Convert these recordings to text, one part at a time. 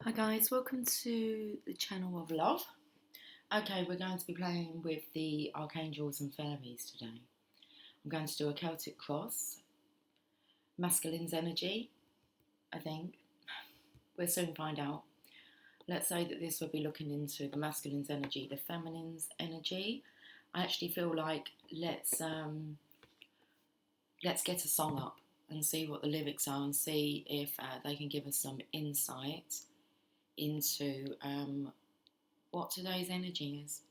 Hi guys, welcome to the channel of love. Okay, we're going to be playing with the archangels and fairies today. I'm going to do a Celtic cross, masculine's energy, I think. We'll soon find out. Let's say that this will be looking into the masculine's energy, the feminine's energy. I actually feel like let's get a song up and see what the lyrics are and see if they can give us some insight into what today's energy is.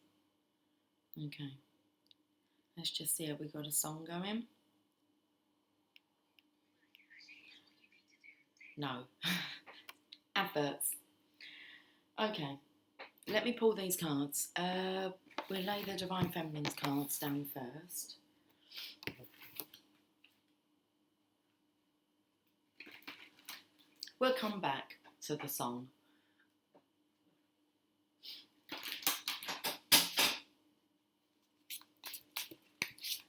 Okay, let's just see if we've got a song going. No. Adverts. Okay, let me pull these cards. We'll lay the Divine Feminine's cards down first. We'll come back to the song.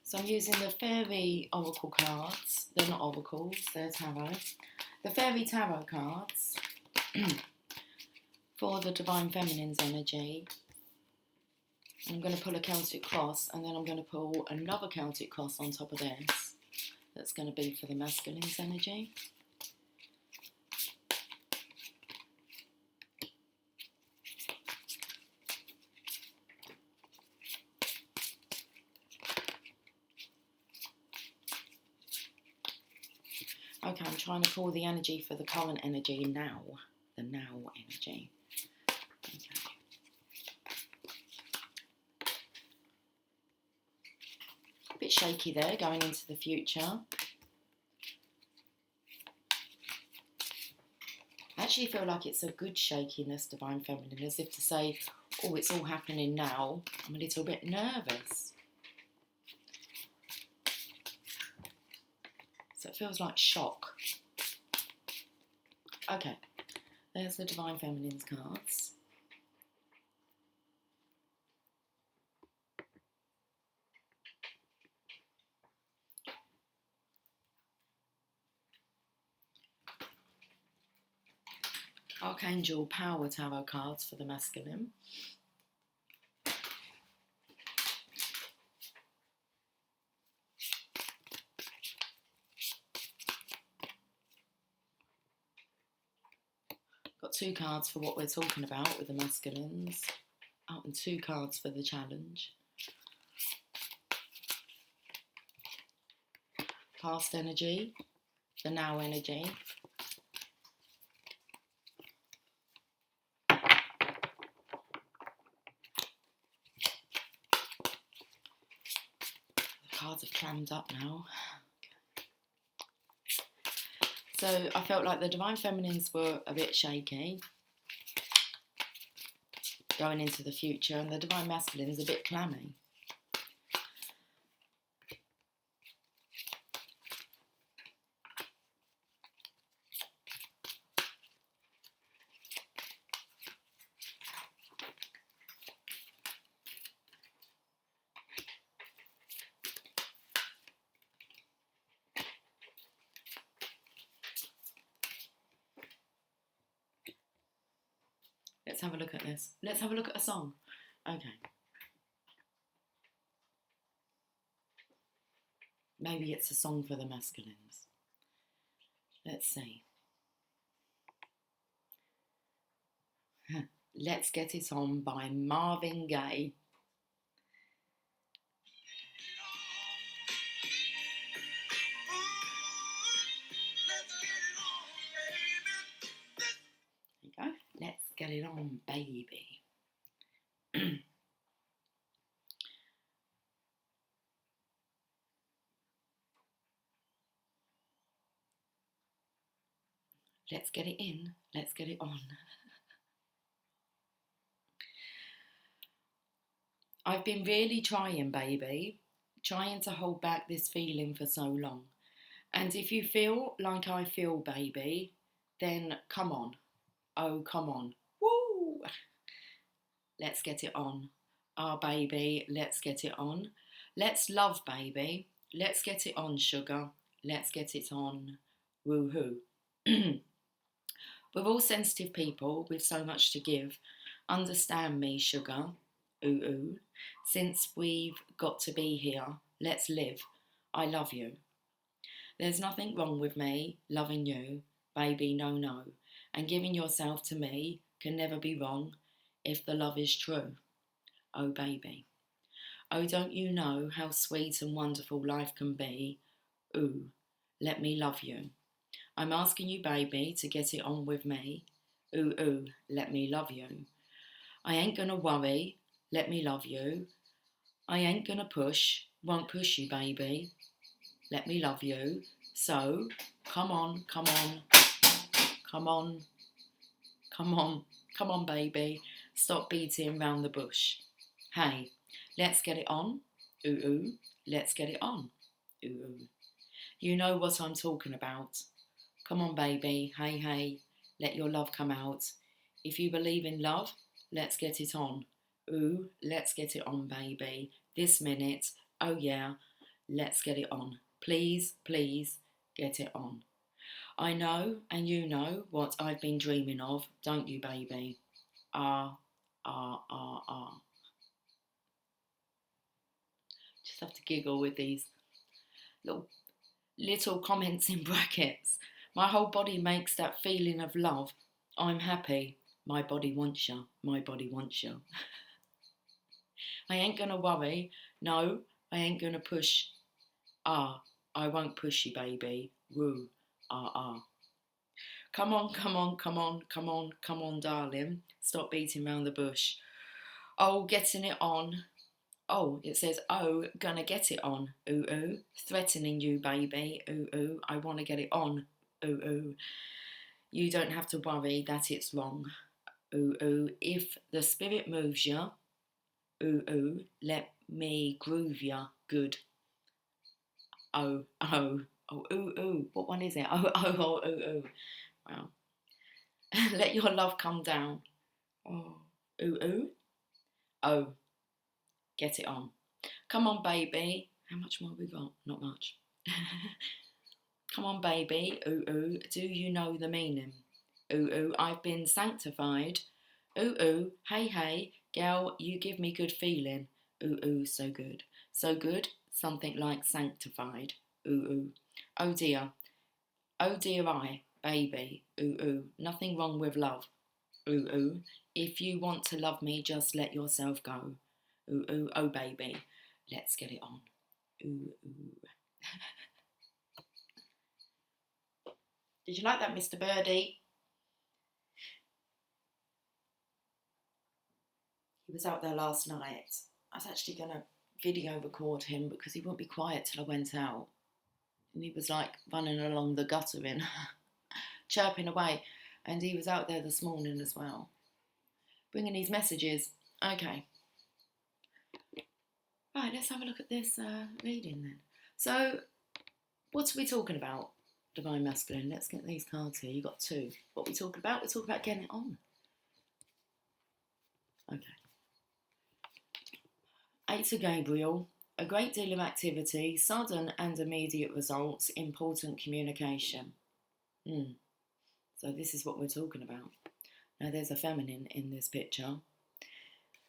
So I'm using the Fairy Oracle cards. They're not oracles, they're tarot. The Fairy Tarot cards for the Divine Feminine's energy. I'm going to pull a Celtic cross and then I'm going to pull another Celtic cross on top of this. That's going to be for the masculine's energy. Okay, I'm trying to pull the energy for the current energy now. The now energy. Okay. A bit shaky there, going into the future. I actually feel like it's a good shakiness, Divine Feminine, as if to say, oh, it's all happening now. I'm a little bit nervous. So it feels like shock. Okay, there's the Divine Feminine's cards. Archangel Power Tarot cards for the masculine. Got 2 cards for what we're talking about with the masculines. Oh, and 2 cards for the challenge. Past energy, the now energy. The cards have clammed up now. So I felt like the Divine Feminines were a bit shaky going into the future, and the Divine Masculines a bit clammy. Let's have a look at this. Let's have a look at a song. Okay. Maybe it's a song for the masculines. Let's see. Let's Get It On by Marvin Gaye. There you go. Let's get it on, baby. Let's get it in. Let's get it on. I've been really trying, baby. Trying to hold back this feeling for so long. And if you feel like I feel, baby, then come on. Oh, come on. Woo! Let's get it on. Ah, baby, let's get it on. Let's love, baby. Let's get it on, sugar. Let's get it on. Woohoo. We're all sensitive people with so much to give. Understand me, sugar. Ooh, ooh. Since we've got to be here, let's live. I love you. There's nothing wrong with me loving you, baby, no, no. And giving yourself to me can never be wrong if the love is true. Oh, baby. Oh, don't you know how sweet and wonderful life can be? Ooh, let me love you. I'm asking you, baby, to get it on with me. Ooh, ooh, let me love you. I ain't gonna worry, let me love you. I ain't gonna push, won't push you, baby. Let me love you. So, come on, come on, come on, come on, come on, baby. Stop beating round the bush. Hey, let's get it on. Ooh, ooh, let's get it on. Ooh, ooh. You know what I'm talking about. Come on, baby. Hey, hey, let your love come out. If you believe in love, let's get it on. Ooh, let's get it on, baby. This minute, oh yeah, let's get it on. Please, please, get it on. I know, and you know, what I've been dreaming of, don't you, baby? Ah, ah, ah, ah. Just have to giggle with these little comments in brackets. My whole body makes that feeling of love. I'm happy. My body wants you. My body wants you. I ain't gonna worry. No, I ain't gonna push. Ah, I won't push you, baby. Woo. Ah, ah. Come on, come on, come on, come on, come on, darling. Stop beating round the bush. Oh, getting it on. Oh, it says, oh, gonna get it on. Ooh, ooh. Threatening you, baby. Ooh, ooh. I wanna get it on. Ooh, ooh. You don't have to worry that it's wrong. Ooh, ooh. If the spirit moves you, ooh, ooh, let me groove ya good. Oh, oh, oh, ooh, ooh. What one is it? Oh, oh, oh, ooh, ooh. Wow. Let your love come down. Oh, ooh, ooh. Oh, get it on. Come on, baby. How much more have we got? Not much. Come on, baby. Ooh, ooh. Do you know the meaning? Ooh, ooh. I've been sanctified. Ooh, ooh. Hey, hey. Gal, you give me good feeling. Ooh, ooh. So good. So good. Something like sanctified. Ooh, ooh. Oh, dear. Oh, dear, baby. Ooh, ooh. Nothing wrong with love. Ooh, ooh. If you want to love me, just let yourself go. Ooh, ooh. Oh, baby. Let's get it on. Ooh, ooh. Did you like that, Mr. Birdie? He was out there last night. I was actually going to video record him because he wouldn't be quiet till I went out. And he was like running along the guttering, chirping away. And he was out there this morning as well, bringing his messages. Okay. Right, let's have a look at this reading then. So, what are we talking about? Divine Masculine. Let's get these cards here. You've got two. What are we talking about? We're talking about getting it on. Okay. Eight of Gabriel. A great deal of activity, sudden and immediate results, important communication. So this is what we're talking about. Now there's a feminine in this picture.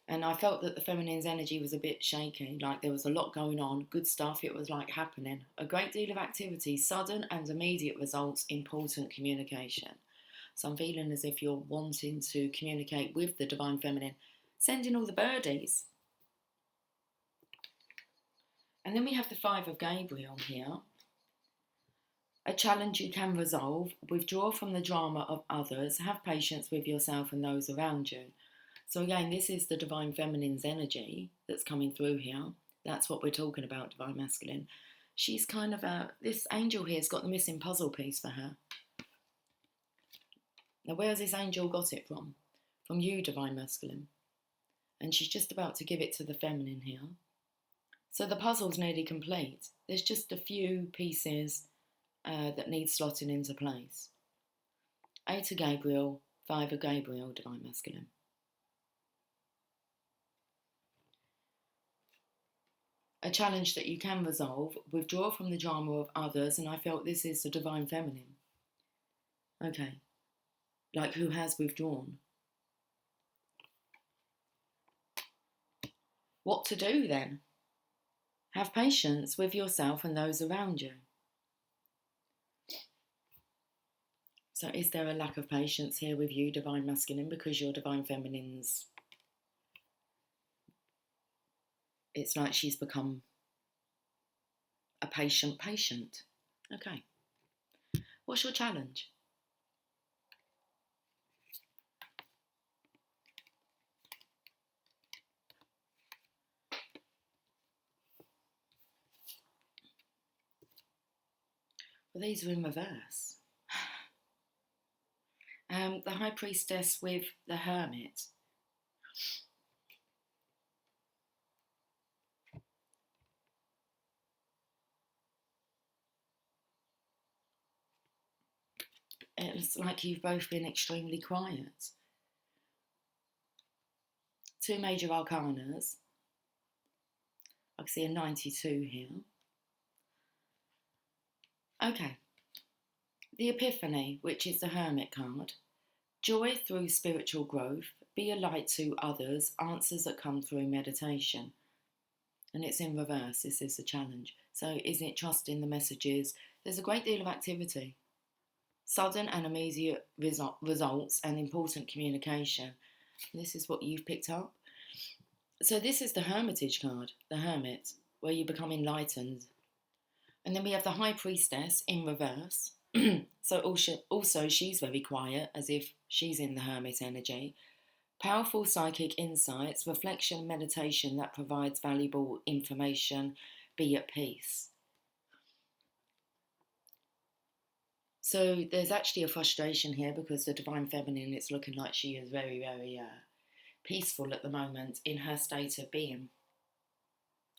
And I felt that the feminine's energy was a bit shaky, like there was a lot going on, good stuff, it was like happening. A great deal of activity, sudden and immediate results, important communication. So I'm feeling as if you're wanting to communicate with the Divine Feminine, sending all the birdies. And then we have the Five of Gabriel here. A challenge you can resolve, withdraw from the drama of others, have patience with yourself and those around you. So again, this is the Divine Feminine's energy that's coming through here. That's what we're talking about, Divine Masculine. She's kind of this angel here's got the missing puzzle piece for her. Now, where's this angel got it from? From you, Divine Masculine. And she's just about to give it to the feminine here. So the puzzle's nearly complete. There's just a few pieces that need slotting into place. Eight of Gabriel, Five of Gabriel, Divine Masculine. A challenge that you can resolve, withdraw from the drama of others, and I felt this is the Divine Feminine. Okay. like who has withdrawn. What to do then? Have patience with yourself and those around you. So is there a lack of patience here with you, Divine Masculine, because your Divine Feminine's, it's like she's become a patient. Okay. What's your challenge? Well, these are in reverse. The High Priestess with the Hermit. It's like you've both been extremely quiet. Two major arcanas. I can see a 92 here. Okay. The Epiphany, which is the Hermit card. Joy through spiritual growth. Be a light to others. Answers that come through meditation. And it's in reverse. This is the challenge. So is it trusting the messages? There's a great deal of activity. Sudden and immediate results and important communication. This is what you've picked up. So this is the Hermitage card, the Hermit, where you become enlightened. And then we have the High Priestess in reverse. So also she's very quiet, as if she's in the Hermit energy. Powerful psychic insights, reflection, meditation that provides valuable information. Be at peace. So there's actually a frustration here because the Divine Feminine, it's looking like she is very, very peaceful at the moment in her state of being.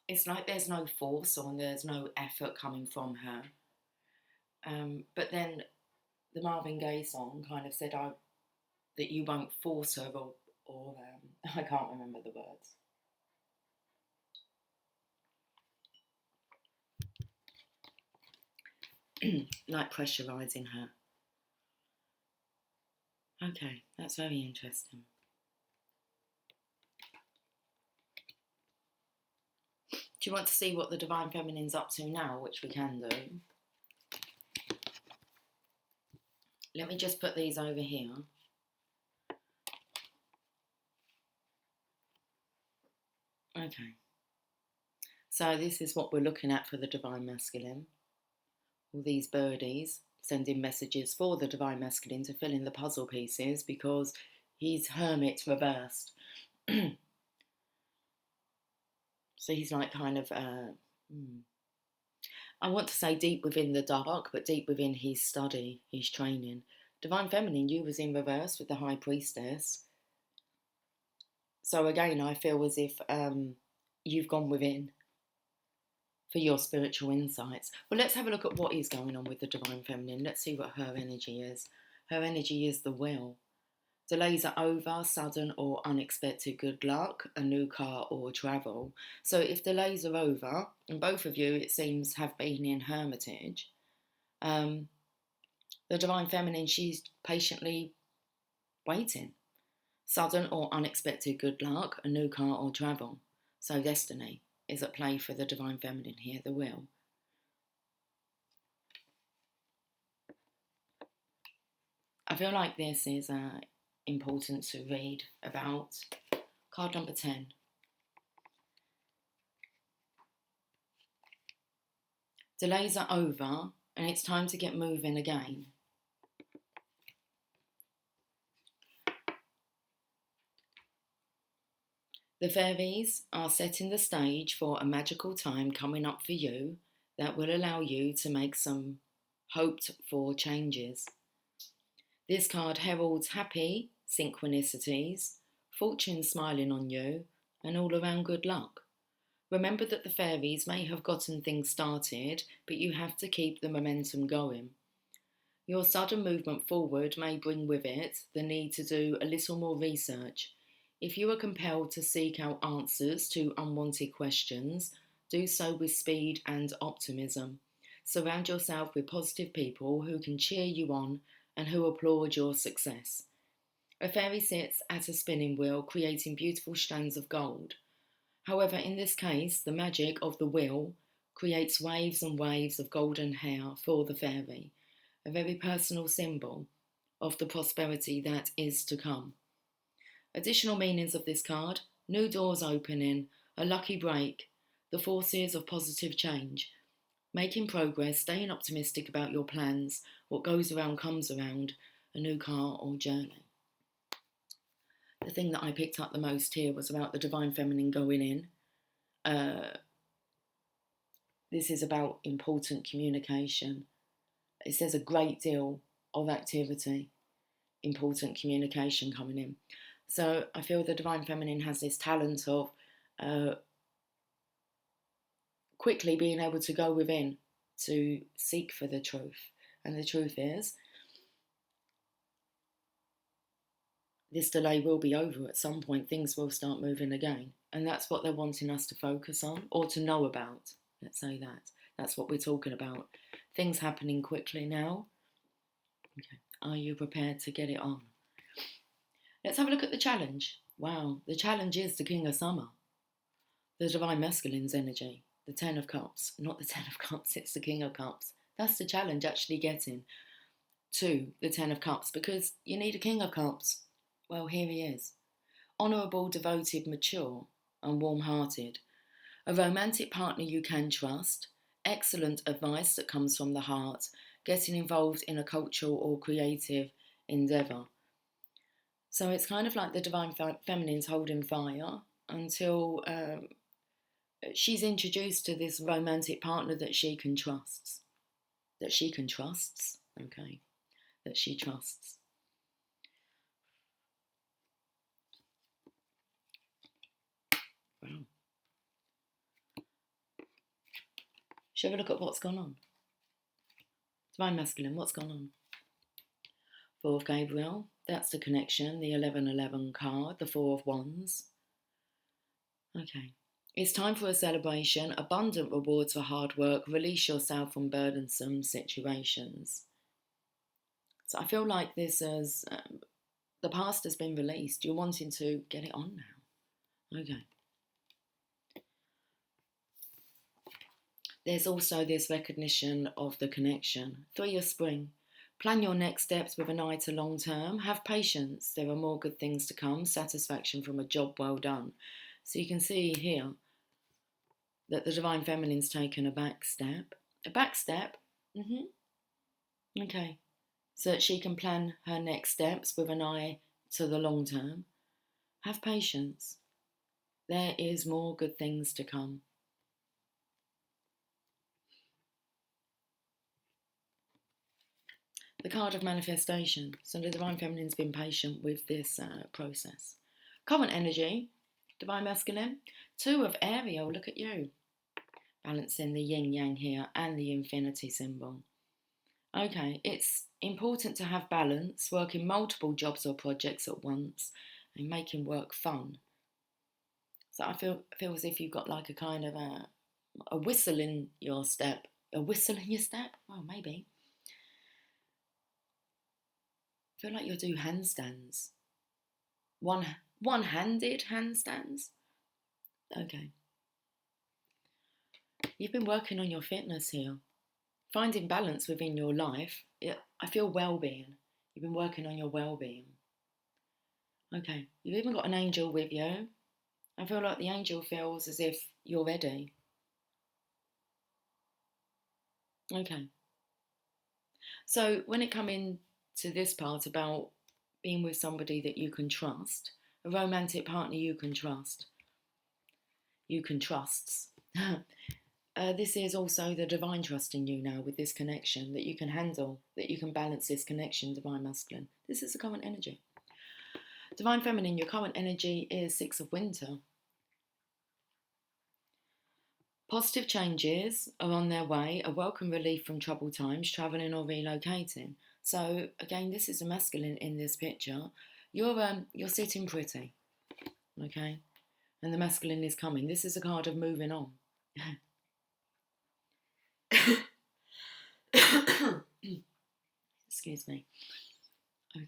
It's like there's no force or there's no effort coming from her. But then the Marvin Gaye song kind of said that you won't force her or I can't remember the words. Like pressurising her. Okay, that's very interesting. Do you want to see what the Divine Feminine's up to now, which we can do? Let me just put these over here. Okay. So this is what we're looking at for the Divine Masculine. All these birdies sending messages for the Divine Masculine to fill in the puzzle pieces because he's Hermit reversed. So he's like kind of, I want to say deep within the dark, but deep within his study, his training. Divine Feminine, you was in reverse with the High Priestess. So again, I feel as if you've gone within for your spiritual insights. Well, let's have a look at what is going on with the Divine Feminine. Let's see what her energy is. Her energy is the will. Delays are over, sudden or unexpected good luck, a new car or travel. So if delays are over, and both of you, it seems, have been in Hermitage, the Divine Feminine, she's patiently waiting. Sudden or unexpected good luck, a new car or travel. So destiny is at play for the Divine Feminine here, the will. I feel like this is important to read about. Card number 10. Delays are over and it's time to get moving again. The fairies are setting the stage for a magical time coming up for you that will allow you to make some hoped for changes. This card heralds happy synchronicities, fortune smiling on you, and all around good luck. Remember that the fairies may have gotten things started, but you have to keep the momentum going. Your sudden movement forward may bring with it the need to do a little more research. If you are compelled to seek out answers to unwanted questions, do so with speed and optimism. Surround yourself with positive people who can cheer you on and who applaud your success. A fairy sits at a spinning wheel, creating beautiful strands of gold. However, in this case, the magic of the wheel creates waves and waves of golden hair for the fairy, a very personal symbol of the prosperity that is to come. Additional meanings of this card: new doors opening, a lucky break, the forces of positive change, making progress, staying optimistic about your plans, what goes around comes around, a new car or journey. The thing that I picked up the most here was about the Divine Feminine going in. This is about important communication. It says a great deal of activity, important communication coming in. So I feel the Divine Feminine has this talent of quickly being able to go within to seek for the truth. And the truth is, this delay will be over at some point. Things will start moving again. And that's what they're wanting us to focus on or to know about. Let's say that. That's what we're talking about. Things happening quickly now. Okay. Are you prepared to get it on? Let's have a look at the challenge. Wow. The challenge is the King of Summer. The Divine Masculine's energy. The Ten of Cups. Not the Ten of Cups. It's the King of Cups. That's the challenge, actually getting to the Ten of Cups, because you need a King of Cups. Well, here he is. Honourable, devoted, mature, and warm-hearted. A romantic partner you can trust. Excellent advice that comes from the heart. Getting involved in a cultural or creative endeavour. So it's kind of like the Divine Feminine's holding fire until she's introduced to this romantic partner that she can trust. That she can trust. Okay. That she trusts. Wow. Shall we look at what's gone on? Divine Masculine, what's gone on? Four of Gabriel, that's the connection, the 1111 card, the Four of Wands. Okay. It's time for a celebration, abundant rewards for hard work, release yourself from burdensome situations. So I feel like this is, the past has been released. You're wanting to get it on now. Okay. There's also this recognition of the connection. Three of Spring. Plan your next steps with an eye to long term. Have patience. There are more good things to come. Satisfaction from a job well done. So you can see here that the Divine Feminine's taken a back step. A back step? Okay. So that she can plan her next steps with an eye to the long term. Have patience. There is more good things to come. The card of manifestation. So the Divine Feminine's been patient with this process. Current energy, Divine Masculine. Two of Ariel, look at you. Balancing the yin yang here and the infinity symbol. Okay, it's important to have balance, working multiple jobs or projects at once and making work fun. So I feel as if you've got like a kind of a whistle in your step. A whistle in your step? Well, maybe. I feel like you'll do handstands. One-handed handstands? Okay. You've been working on your fitness here. Finding balance within your life. I feel well-being. You've been working on your well-being. Okay. You've even got an angel with you. I feel like the angel feels as if you're ready. Okay. So when it comes in to this part about being with somebody that you can trust, a romantic partner you can trust. You can trust. This is also the divine trust in you now with this connection, that you can handle, that you can balance this connection, Divine Masculine. This is the current energy. Divine Feminine, your current energy is Six of Winter. Positive changes are on their way, a welcome relief from troubled times, travelling or relocating. So again, this is a masculine in this picture. You're sitting pretty, okay? And the masculine is coming. This is a card of moving on. Excuse me. Okay.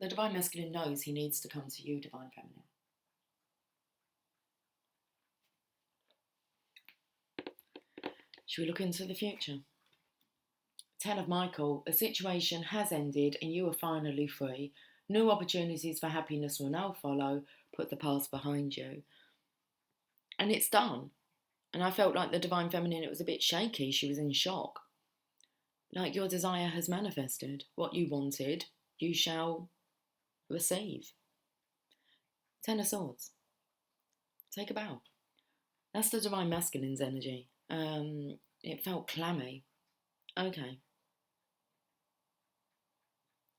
The Divine Masculine knows he needs to come to you, Divine Feminine. Should we look into the future? Ten of Michael, a situation has ended and you are finally free. New opportunities for happiness will now follow. Put the past behind you. And it's done. And I felt like the Divine Feminine, it was a bit shaky. She was in shock. Like your desire has manifested. What you wanted, you shall receive. Ten of Swords. Take a bow. That's the Divine Masculine's energy. It felt clammy. Okay.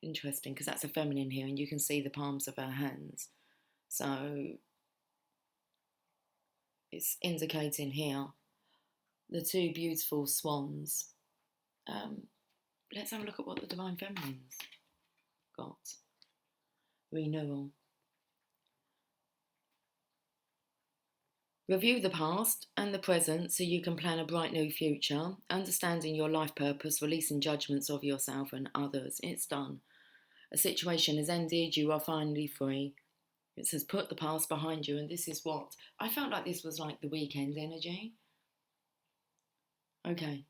Interesting, because that's a feminine here and you can see the palms of her hands. So it's indicating here the two beautiful swans. Let's have a look at what the Divine Feminine's got. Renewal. Review the past and the present so you can plan a bright new future, understanding your life purpose, releasing judgments of yourself and others. It's done. A situation has ended, you are finally free. It says put the past behind you, and this is what I felt like this was like the weekend energy. Okay,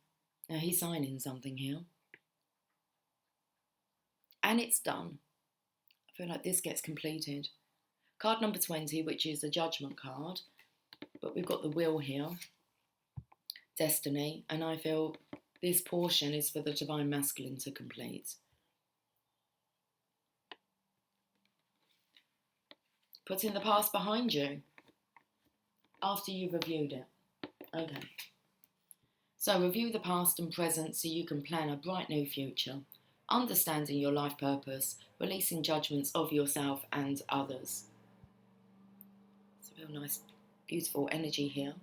now he's signing something here. And it's done. I feel like this gets completed. Card number 20, which is a judgment card, but we've got the wheel here, destiny, and I feel this portion is for the Divine Masculine to complete. Putting the past behind you after you've reviewed it. Okay. So review the past and present so you can plan a bright new future, understanding your life purpose, releasing judgments of yourself and others. It's a real nice, beautiful energy here.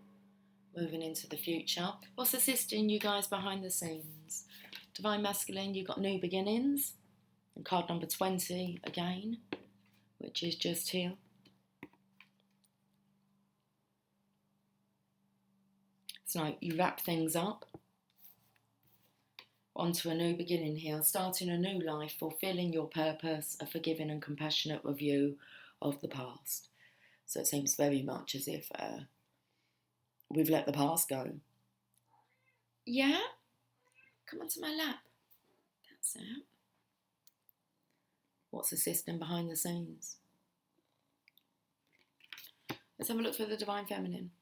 Moving into the future. What's assisting you guys behind the scenes? Divine Masculine, you've got new beginnings. And card number 20 again, which is just here. It's like you wrap things up onto a new beginning here, starting a new life, fulfilling your purpose, a forgiving and compassionate review of the past. So it seems very much as if we've let the past go. Yeah? Come onto my lap. That's it. What's assisting behind the scenes? Let's have a look for the Divine Feminine.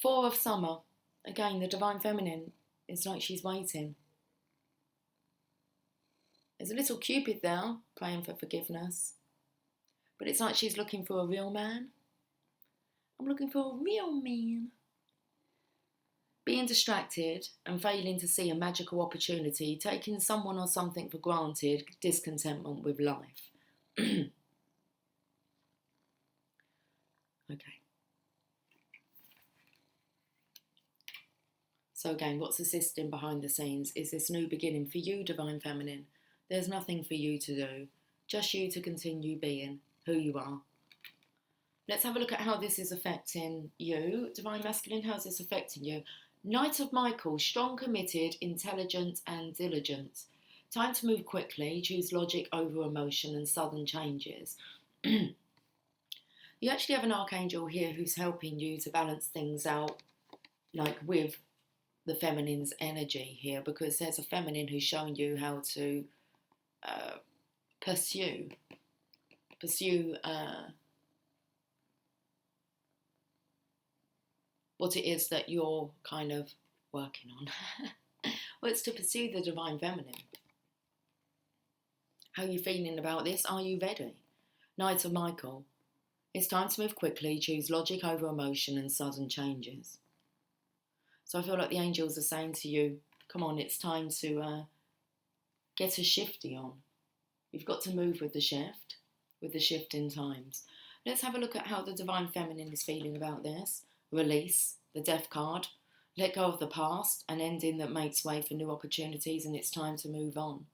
Four of Summer. Again, the Divine Feminine is like she's waiting. There's a little Cupid there, praying for forgiveness. But it's like she's looking for a real man. I'm looking for a real man. Being distracted and failing to see a magical opportunity, taking someone or something for granted, discontentment with life. Okay. So again, what's assisting behind the scenes is this new beginning for you, Divine Feminine. There's nothing for you to do, just you to continue being who you are. Let's have a look at how this is affecting you. Divine Masculine, how's this affecting you? Knight of Michael, strong, committed, intelligent and diligent. Time to move quickly, choose logic over emotion and sudden changes. You actually have an archangel here who's helping you to balance things out, like with the feminine's energy here, because there's a feminine who's showing you how to pursue what it is that you're kind of working on. Well, it's to pursue the Divine Feminine. How are you feeling about this? Are you ready? Knight of Michael. It's time to move quickly, choose logic over emotion and sudden changes. So I feel like the angels are saying to you, come on, it's time to get a shifty on. You've got to move with the shift in times. Let's have a look at how the Divine Feminine is feeling about this. Release, the Death card. Let go of the past, an ending that makes way for new opportunities, and it's time to move on.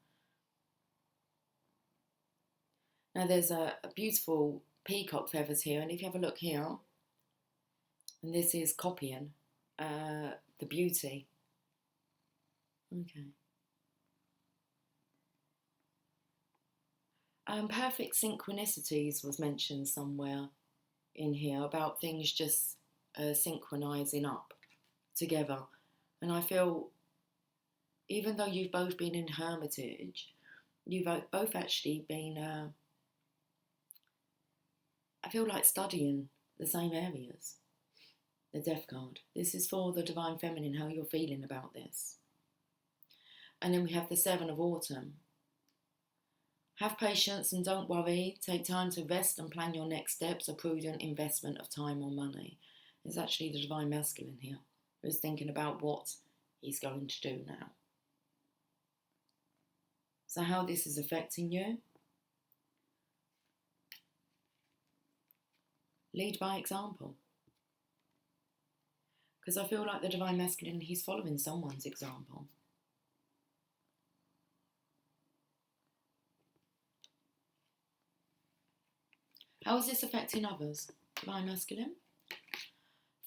Now there's a beautiful peacock feathers here, and if you have a look here, and this is copying the beauty. Okay. Perfect synchronicities was mentioned somewhere in here about things just synchronizing up together. And I feel, even though you've both been in Hermitage, you've both actually been, I feel like studying the same areas. The Death card. This is for the Divine Feminine, how you're feeling about this. And then we have the Seven of Autumn. Have patience and don't worry. Take time to rest and plan your next steps. A prudent investment of time or money. It's actually the Divine Masculine here, who's thinking about what he's going to do now. So how this is affecting you. Lead by example. Because I feel like the Divine Masculine, he's following someone's example. How is this affecting others? Divine Masculine.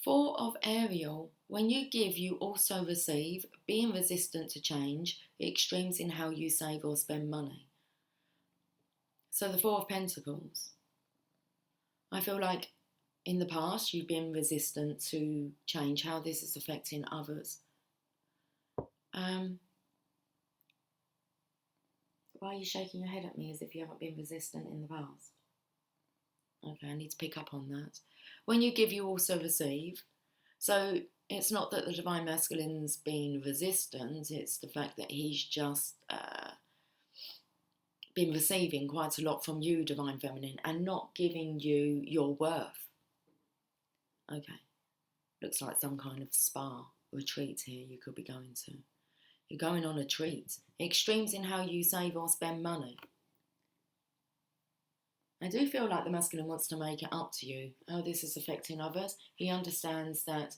Four of Ariel. When you give, you also receive. Being resistant to change. Extremes in how you save or spend money. So the Four of Pentacles. I feel like in the past you've been resistant to change. How this is affecting others. Why are you shaking your head at me as if you haven't been resistant in the past? Okay, I need to pick up on that. When you give, you also receive. So it's not that the Divine Masculine's been resistant, it's the fact that he's just been receiving quite a lot from you, Divine Feminine, and not giving you your worth. Okay, looks like some kind of spa retreat here you could be going to. You're going on a treat. Extremes in how you save or spend money. I do feel like the masculine wants to make it up to you, how this is affecting others. He understands that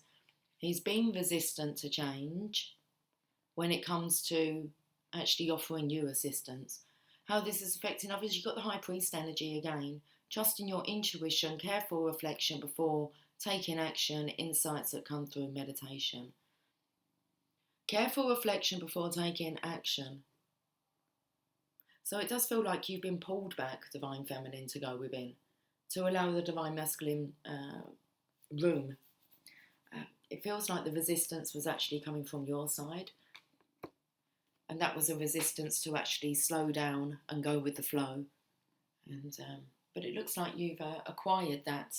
he's been resistant to change when it comes to actually offering you assistance. How this is affecting others, you've got the High Priest energy again. Trust in your intuition, careful reflection before taking action, insights that come through meditation. Careful reflection before taking action. So it does feel like you've been pulled back, Divine Feminine, to go within, to allow the Divine Masculine room. It feels like the resistance was actually coming from your side. And that was a resistance to actually slow down and go with the flow. And but it looks like you've acquired that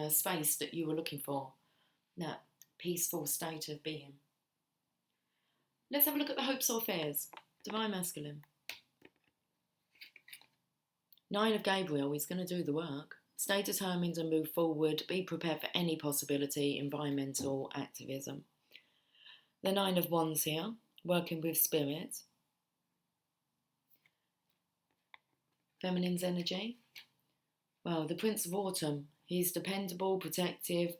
space that you were looking for, that peaceful state of being. Let's have a look at the hopes or fears. Divine Masculine. Nine of Gabriel is going to do the work. Stay determined and move forward. Be prepared for any possibility, environmental activism. The Nine of Wands here, working with spirit. Feminine's energy. Well, the Prince of Autumn. He's dependable, protective,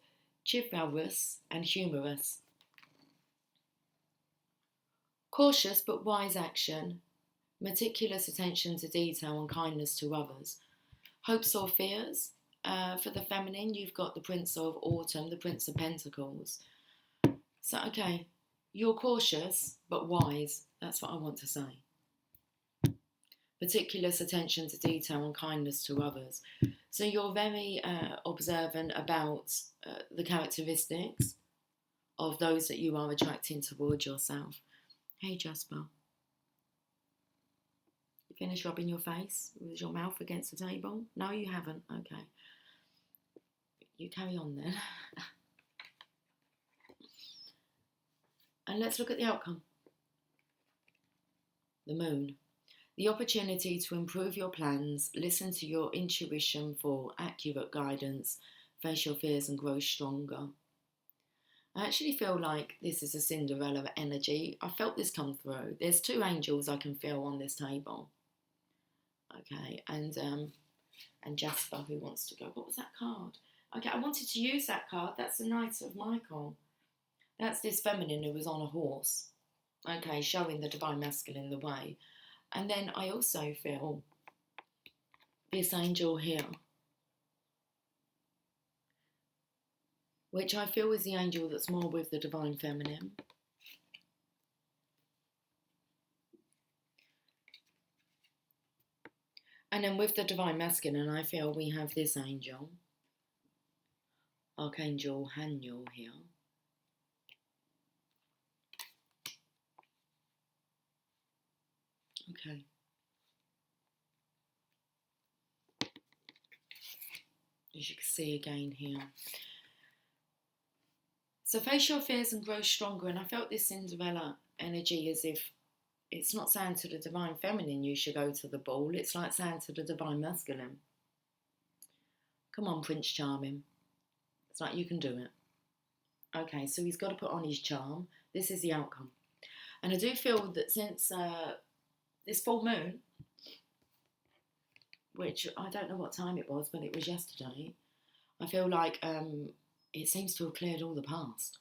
chivalrous and humorous. Cautious but wise action. Meticulous attention to detail and kindness to others. Hopes or fears. For the feminine, you've got the Prince of Autumn, the Prince of Pentacles. So, okay, you're cautious but wise. That's what I want to say. Meticulous attention to detail and kindness to others. So you're very observant about the characteristics of those that you are attracting towards yourself. Hey, Jasper. You finished rubbing your face with your mouth against the table? No, you haven't. Okay. You carry on then. And let's look at the outcome. The Moon. The opportunity to improve your plans, listen to your intuition for accurate guidance, face your fears and grow stronger. I actually feel like this is a Cinderella energy. I felt this come through. There's two angels I can feel on this table. Okay, and Jasper who wants to go. What was that card? Okay, I wanted to use that card. That's the Knight of Michael. That's this feminine who was on a horse. Okay, showing the Divine Masculine the way. And then I also feel this angel here, which I feel is the angel that's more with the Divine Feminine. And then with the Divine Masculine, I feel we have this angel, Archangel Haniel here. Okay. As you can see again here. So face your fears and grow stronger. And I felt this Cinderella energy as if it's not saying to the Divine Feminine you should go to the ball. It's like saying to the Divine Masculine, come on, Prince Charming. It's like you can do it. Okay, so he's got to put on his charm. This is the outcome. And I do feel that since this full moon, which I don't know what time it was, but it was yesterday, I feel like it seems to have cleared all the past.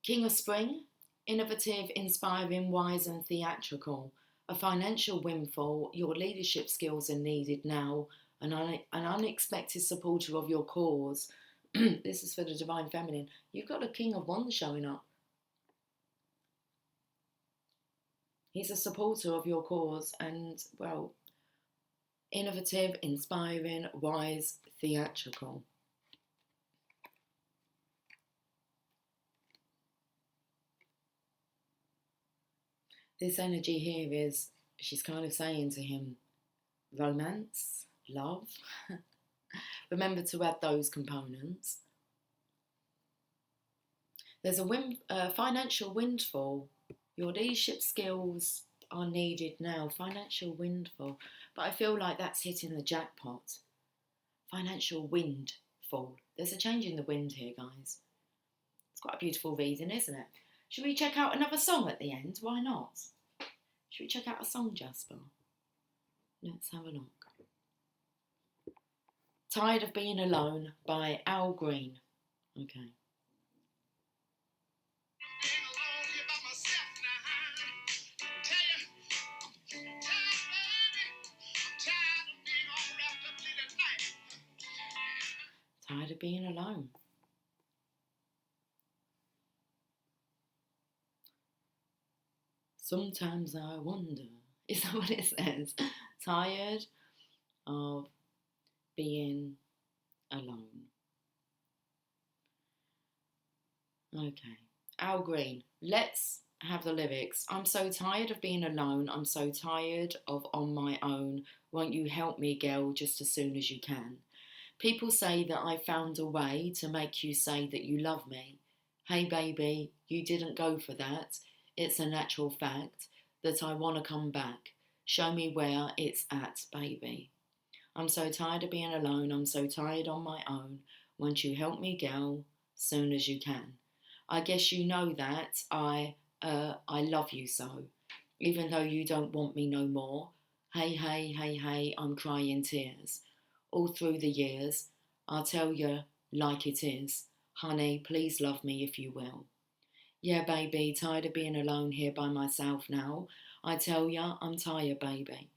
King of Spring, innovative, inspiring, wise and theatrical. A financial windfall, your leadership skills are needed now. An unexpected supporter of your cause. This is for the Divine Feminine. You've got a King of Wands showing up. He's a supporter of your cause and, well, innovative, inspiring, wise, theatrical. This energy here is, she's kind of saying to him, romance, love. Remember to add those components. There's a financial windfall. Your leadership skills are needed now. Financial windfall. But I feel like that's hitting the jackpot. Financial windfall. There's a change in the wind here, guys. It's quite a beautiful reading, isn't it? Should we check out another song at the end? Why not? Should we check out a song, Jasper? Let's have a look. Tired of Being Alone by Al Green. Okay. Tired of being alone. Sometimes I wonder, is that what it says? Tired of being alone. Okay. Al Green. Let's have the lyrics. I'm so tired of being alone. I'm so tired of on my own. Won't you help me, girl, just as soon as you can? People say that I found a way to make you say that you love me. Hey, baby, you didn't go for that. It's a natural fact that I want to come back. Show me where it's at, baby. I'm so tired of being alone. I'm so tired on my own. Won't you help me, girl, soon as you can? I guess you know that I love you so, even though you don't want me no more. Hey, hey, hey, hey, I'm crying tears. All through the years, I'll tell you like it is. Honey, please love me if you will. Yeah, baby, tired of being alone here by myself now. I tell ya, I'm tired, baby.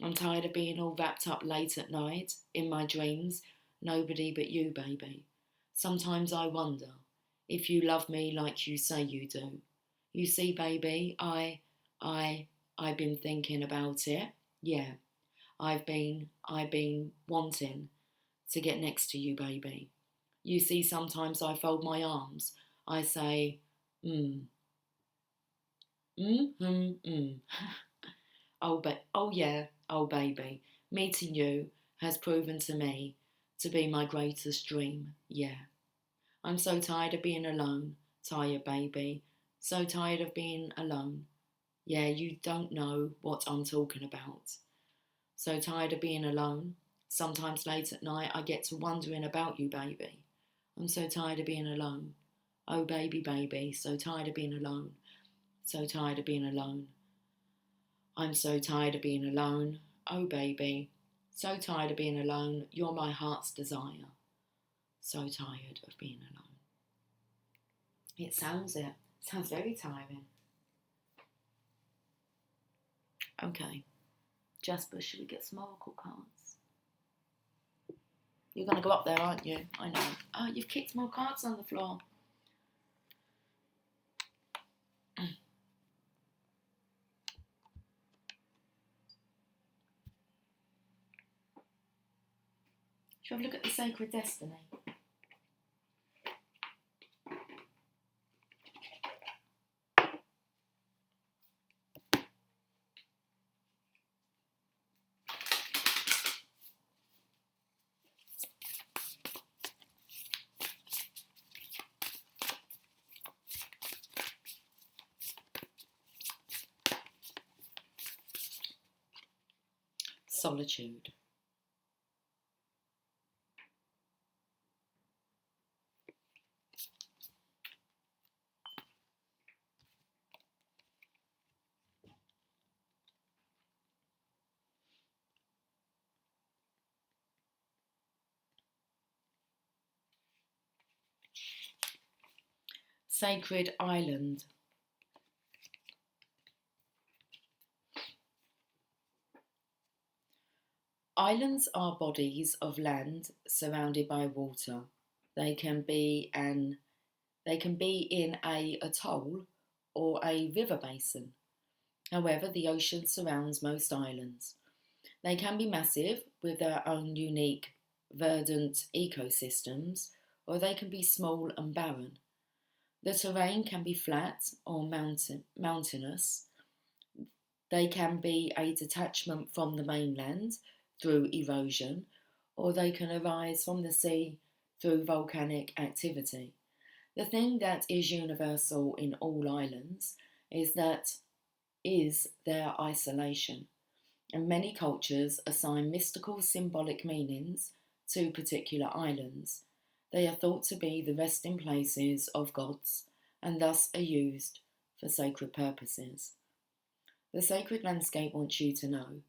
I'm tired of being all wrapped up late at night, in my dreams. Nobody but you, baby. Sometimes I wonder if you love me like you say you do. You see, baby, I've been thinking about it. Yeah, I've been wanting to get next to you, baby. You see, sometimes I fold my arms. I say, oh yeah, oh baby. Meeting you has proven to me to be my greatest dream. Yeah. I'm so tired of being alone. Tired, baby. So tired of being alone. Yeah, you don't know what I'm talking about. So tired of being alone. Sometimes late at night I get to wondering about you, baby. I'm so tired of being alone. Oh, baby, baby, so tired of being alone. So tired of being alone. I'm so tired of being alone. Oh, baby, so tired of being alone. You're my heart's desire. So tired of being alone. It sounds very tiring. Okay. Jasper, should we get some oracle cards? You're going to go up there, aren't you? I know. Oh, you've kicked more cards on the floor. Shall we have a look at the Sacred Destiny? Solitude. Sacred Island. Islands are bodies of land surrounded by water. They can be in a atoll or a river basin. However, the ocean surrounds most islands. They can be massive with their own unique verdant ecosystems, or they can be small and barren. The terrain can be flat or mountainous. They can be a detachment from the mainland through erosion, or they can arise from the sea through volcanic activity. The thing that is universal in all islands is their isolation, and many cultures assign mystical symbolic meanings to particular islands. They are thought to be the resting places of gods and thus are used for sacred purposes. The sacred landscape wants you to know.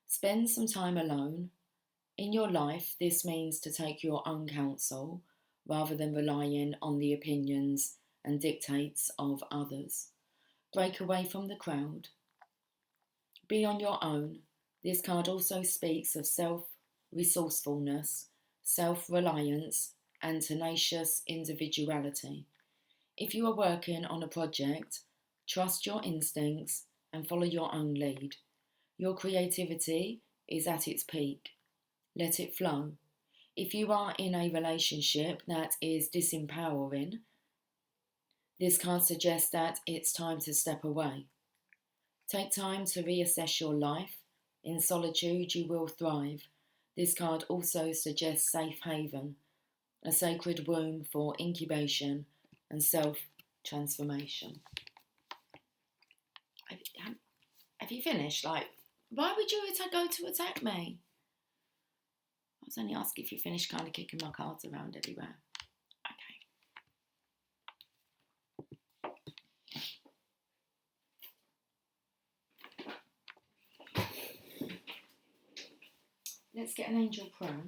Spend some time alone. In your life, this means to take your own counsel rather than relying on the opinions and dictates of others. Break away from the crowd. Be on your own. This card also speaks of self-resourcefulness, self-reliance, and tenacious individuality. If you are working on a project, trust your instincts and follow your own lead. Your creativity is at its peak. Let it flow. If you are in a relationship that is disempowering, this card suggests that it's time to step away. Take time to reassess your life. In solitude, you will thrive. This card also suggests safe haven, a sacred womb for incubation and self-transformation. Have you finished? Why would you go to attack me? I was only asking if you finished kind of kicking my cards around everywhere. Okay. Let's get an angel prayer.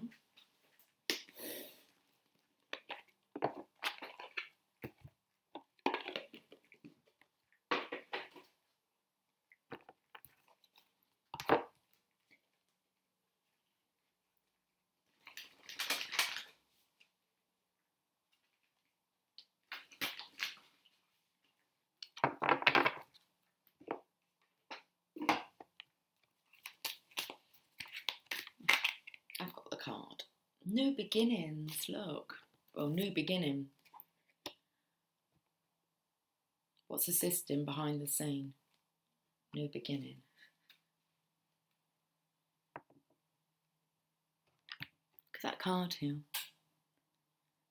Card. New beginnings, look. Well, new beginning. What's the system behind the scene? New beginning. Look at that card here.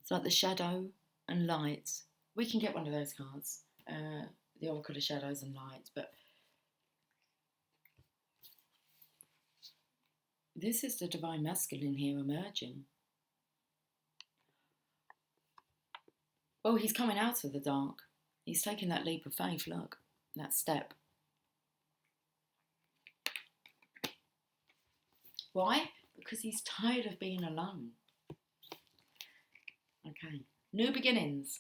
It's like the shadow and light. We can get one of those cards. The Oracle of Shadows and Lights, but this is the Divine Masculine here emerging. Well, he's coming out of the dark. He's taking that leap of faith, look, that step. Why? Because he's tired of being alone. Okay, new beginnings.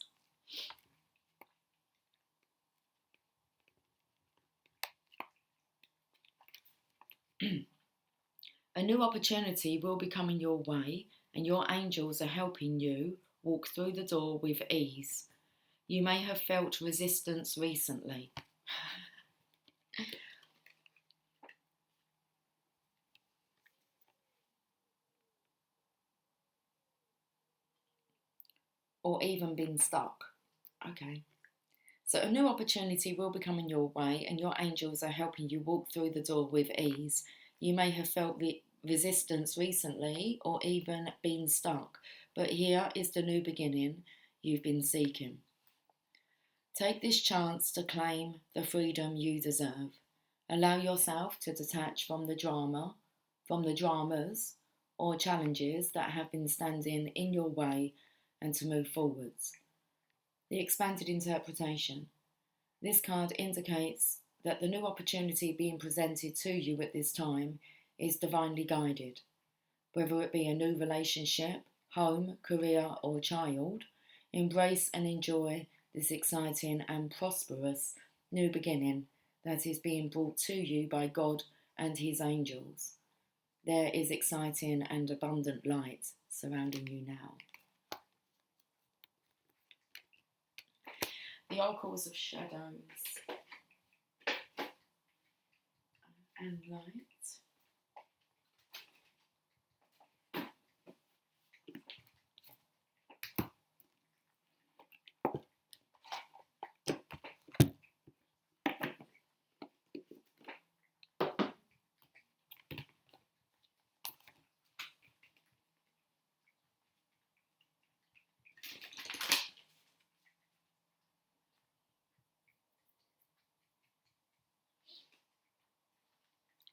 A new opportunity will be coming your way, and your angels are helping you walk through the door with ease. You may have felt resistance recently. or even been stuck. Okay. So a new opportunity will be coming your way, and your angels are helping you walk through the door with ease. You may have felt resistance recently or even been stuck, but here is the new beginning you've been seeking. Take this chance to claim the freedom you deserve. Allow yourself to detach from the dramas or challenges that have been standing in your way and to move forwards. The expanded interpretation. This card indicates that the new opportunity being presented to you at this time is divinely guided. Whether it be a new relationship, home, career, or child, embrace and enjoy this exciting and prosperous new beginning that is being brought to you by God and His angels. There is exciting and abundant light surrounding you now. The oracles of shadows and light.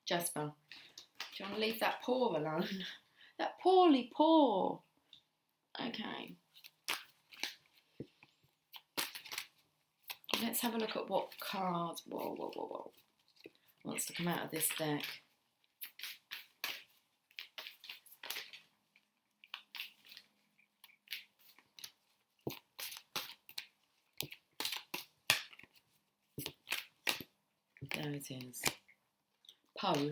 Jasper, do you want to leave that paw alone? That poorly paw. Okay. Let's have a look at what card wants to come out of this deck. There it is. Poe.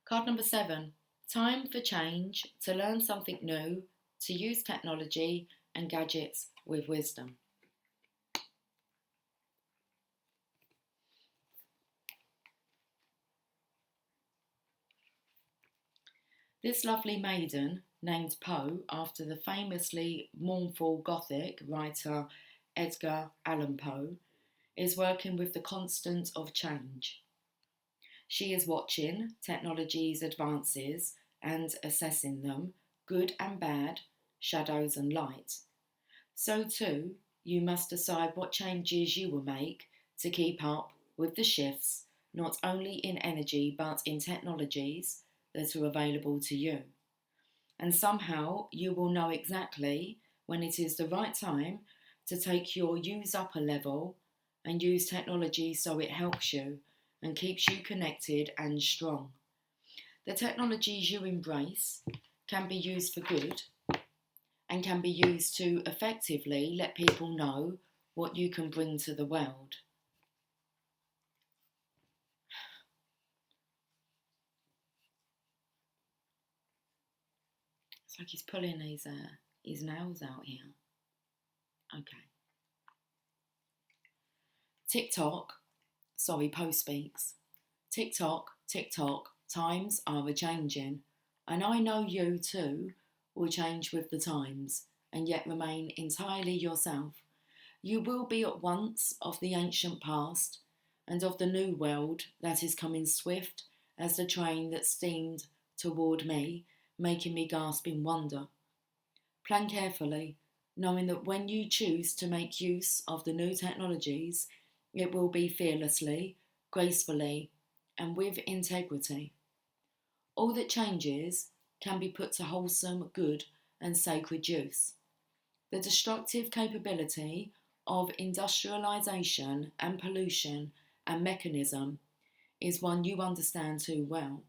Card number 7. Time for change, to learn something new, to use technology and gadgets with wisdom. This lovely maiden, named Poe after the famously mournful Gothic writer Edgar Allan Poe, is working with the constant of change. She is watching technology's advances and assessing them, good and bad, shadows and light. So too, you must decide what changes you will make to keep up with the shifts, not only in energy but in technologies that are available to you. And somehow you will know exactly when it is the right time to take your use up a level and use technology so it helps you and keeps you connected and strong. The technologies you embrace can be used for good and can be used to effectively let people know what you can bring to the world. It's like he's pulling his nails out here. Okay. Poe speaks. Tick tock, times are a changing, and I know you too will change with the times, and yet remain entirely yourself. You will be at once of the ancient past, and of the new world that is coming swift as the train that steamed toward me, making me gasp in wonder. Plan carefully, knowing that when you choose to make use of the new technologies, it will be fearlessly, gracefully, and with integrity. All that changes can be put to wholesome, good, and sacred use. The destructive capability of industrialisation and pollution and mechanism is one you understand too well,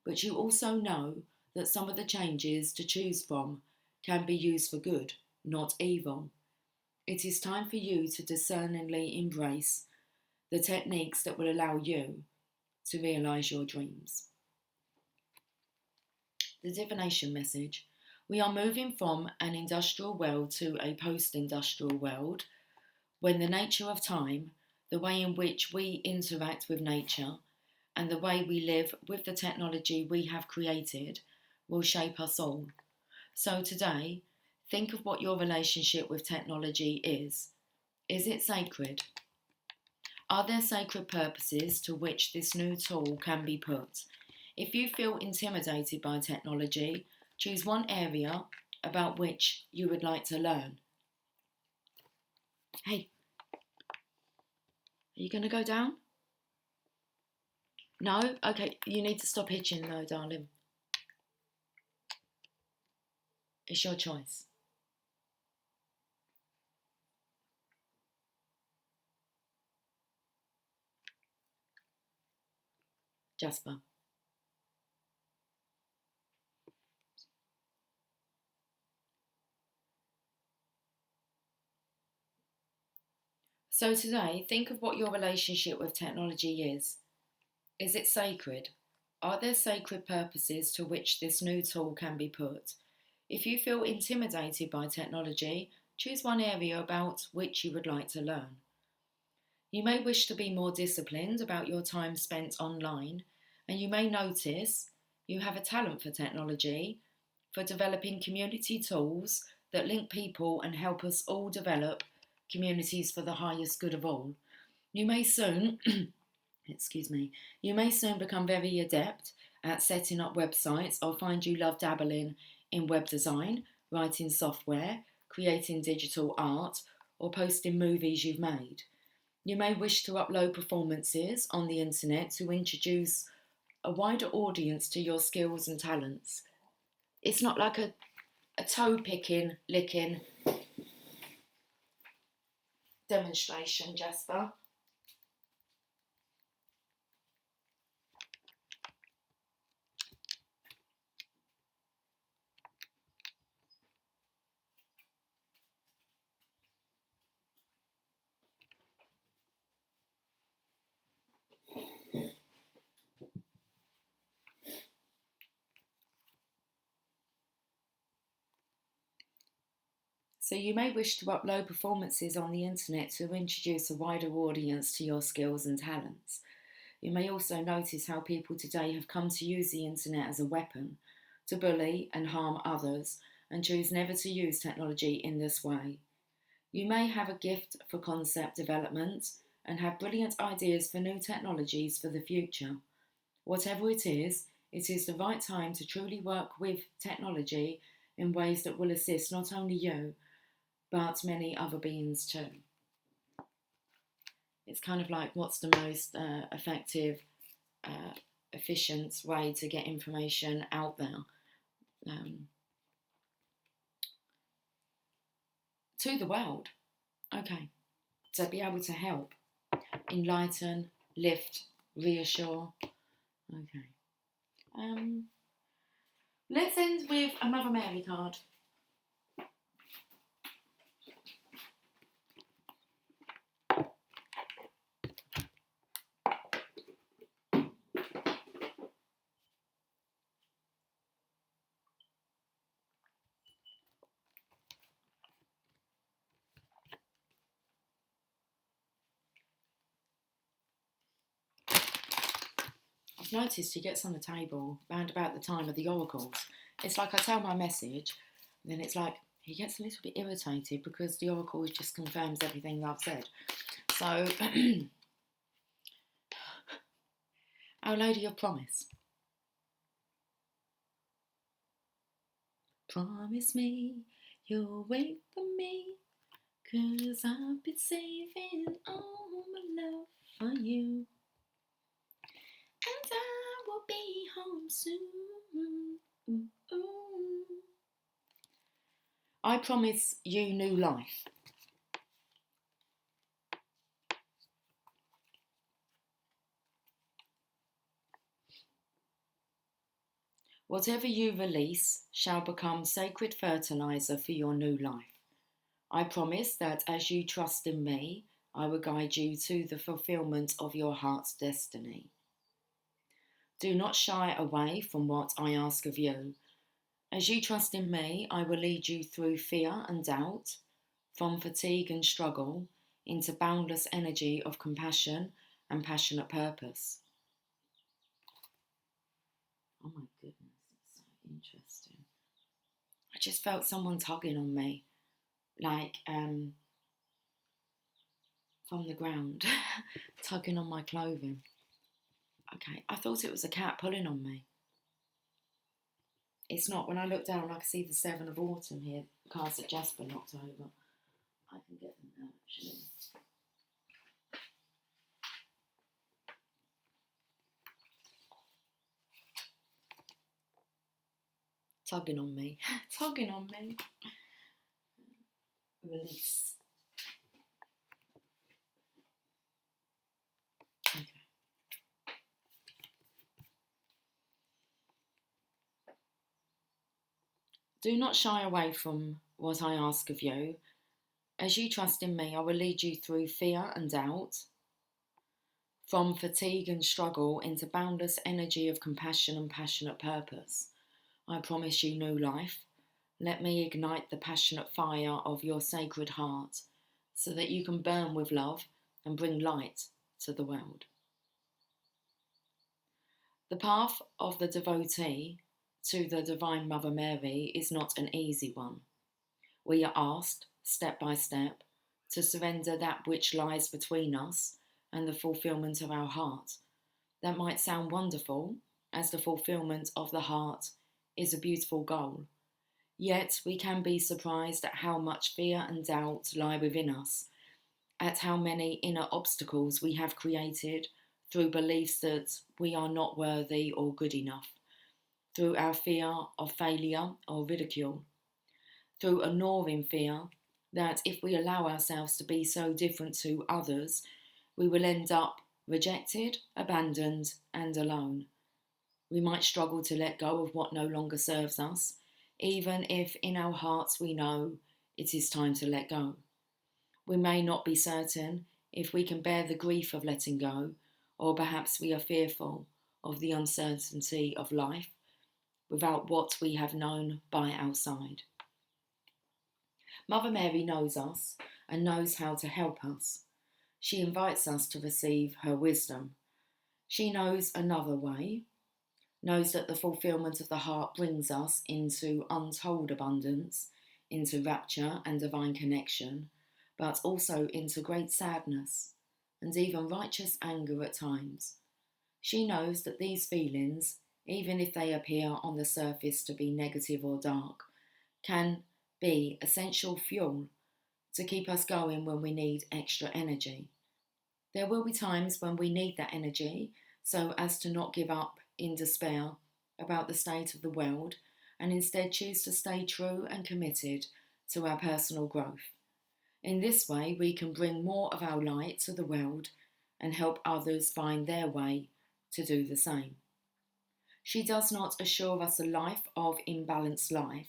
but you also know that some of the changes to choose from can be used for good, not evil. It is time for you to discerningly embrace the techniques that will allow you to realise your dreams. The divination message. We are moving from an industrial world to a post-industrial world when the nature of time, the way in which we interact with nature, and the way we live with the technology we have created will shape us all. So today, think of what your relationship with technology is. Is it sacred? Are there sacred purposes to which this new tool can be put? If you feel intimidated by technology, choose one area about which you would like to learn. Hey, are you going to go down? No? Okay, you need to stop itching though, darling. It's your choice. Jasper. So today, think of what your relationship with technology is. Is it sacred? Are there sacred purposes to which this new tool can be put? If you feel intimidated by technology, choose one area about which you would like to learn. You may wish to be more disciplined about your time spent online, and you may notice you have a talent for technology, for developing community tools that link people and help us all develop communities for the highest good of all. You may soon, you may soon become very adept at setting up websites or find you love dabbling in web design, writing software, creating digital art, or posting movies you've made. You may wish to upload performances on the internet to introduce a wider audience to your skills and talents. It's not like a toe picking, licking demonstration, Jasper. So you may wish to upload performances on the internet to introduce a wider audience to your skills and talents. You may also notice how people today have come to use the internet as a weapon to bully and harm others and choose never to use technology in this way. You may have a gift for concept development and have brilliant ideas for new technologies for the future. Whatever it is the right time to truly work with technology in ways that will assist not only you, but many other beings too. It's kind of like what's the most effective, efficient way to get information out there to the world. Okay, to be able to help, enlighten, lift, reassure. Okay. Let's end with a Mother Mary card. I've noticed he gets on the table round about the time of the oracles. It's like I tell my message, and then it's like he gets a little bit irritated because the oracle just confirms everything I've said. So, Our Lady of Promise. Promise me you'll wait for me, 'cause I've been saving all my love for you. And I will be home soon. I promise you new life. Whatever you release shall become sacred fertilizer for your new life. I promise that as you trust in me, I will guide you to the fulfillment of your heart's destiny. Do not shy away from what I ask of you. As you trust in me, I will lead you through fear and doubt, from fatigue and struggle, into boundless energy of compassion and passionate purpose. Oh my goodness, it's so interesting. I just felt someone tugging on me, like from the ground, tugging on my clothing. Okay, I thought it was a cat pulling on me. It's not. When I look down, I can see the Seven of Autumn here, cards that Jasper knocked over. I can get them now, actually. Tugging on me. Tugging on me. Release. Okay. Do not shy away from what I ask of you. As you trust in me, I will lead you through fear and doubt, from fatigue and struggle into boundless energy of compassion and passionate purpose. I promise you new life. Let me ignite the passionate fire of your sacred heart so that you can burn with love and bring light to the world. The path of the devotee to the Divine Mother Mary is not an easy one. We are asked, step by step, to surrender that which lies between us and the fulfillment of our heart. That might sound wonderful, as the fulfillment of the heart is a beautiful goal. Yet we can be surprised at how much fear and doubt lie within us, at how many inner obstacles we have created through beliefs that we are not worthy or good enough, through our fear of failure or ridicule, through a gnawing fear that if we allow ourselves to be so different to others, we will end up rejected, abandoned, and alone. We might struggle to let go of what no longer serves us, even if in our hearts we know it is time to let go. We may not be certain if we can bear the grief of letting go, or perhaps we are fearful of the uncertainty of life without what we have known by our side. Mother Mary knows us and knows how to help us. She invites us to receive her wisdom. She knows another way, knows that the fulfillment of the heart brings us into untold abundance, into rapture and divine connection, but also into great sadness and even righteous anger at times. She knows that these feelings, even if they appear on the surface to be negative or dark, can be essential fuel to keep us going when we need extra energy. There will be times when we need that energy so as to not give up in despair about the state of the world and instead choose to stay true and committed to our personal growth. In this way, we can bring more of our light to the world and help others find their way to do the same. She does not assure us a life of imbalanced life.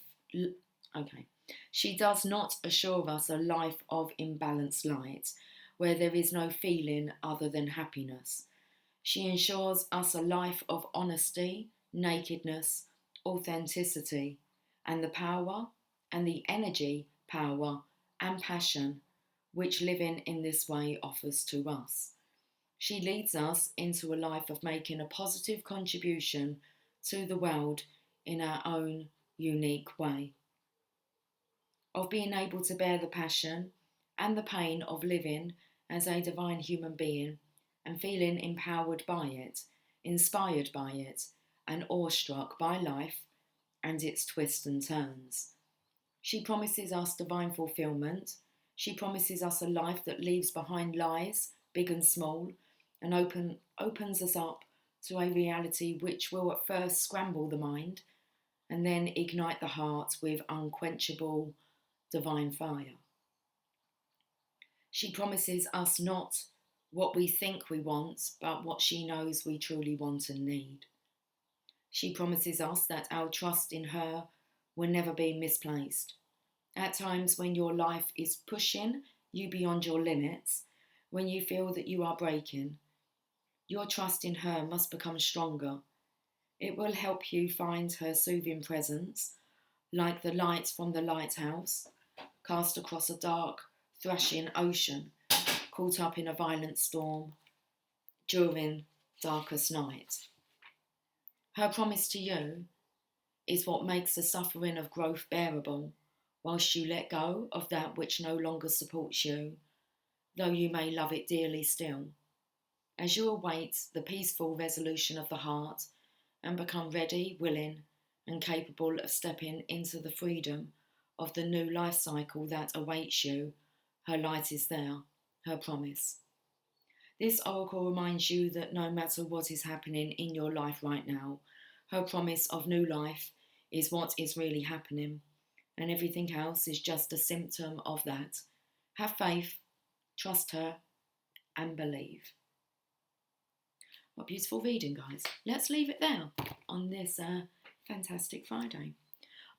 She does not assure us a life of imbalanced light where there is no feeling other than happiness. She ensures us a life of honesty, nakedness, authenticity, and the power and the energy, power and passion which living in this way offers to us. She leads us into a life of making a positive contribution to the world in our own unique way, of being able to bear the passion and the pain of living as a divine human being and feeling empowered by it, inspired by it, and awestruck by life and its twists and turns. She promises us divine fulfillment. She promises us a life that leaves behind lies, big and small, and opens us up to a reality which will at first scramble the mind and then ignite the heart with unquenchable divine fire. She promises us not what we think we want, but what she knows we truly want and need. She promises us that our trust in her will never be misplaced. At times when your life is pushing you beyond your limits, when you feel that you are breaking, your trust in her must become stronger. It will help you find her soothing presence, like the light from the lighthouse, cast across a dark, thrashing ocean, caught up in a violent storm during darkest night. Her promise to you is what makes the suffering of growth bearable, whilst you let go of that which no longer supports you, though you may love it dearly still. As you await the peaceful resolution of the heart and become ready, willing, and capable of stepping into the freedom of the new life cycle that awaits you, her light is there, her promise. This oracle reminds you that no matter what is happening in your life right now, her promise of new life is what is really happening, and everything else is just a symptom of that. Have faith, trust her, and believe. What beautiful reading, guys. Let's leave it there on this fantastic Friday.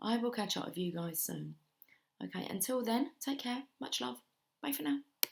I will catch up with you guys soon. Okay, until then, take care. Much love. Bye for now.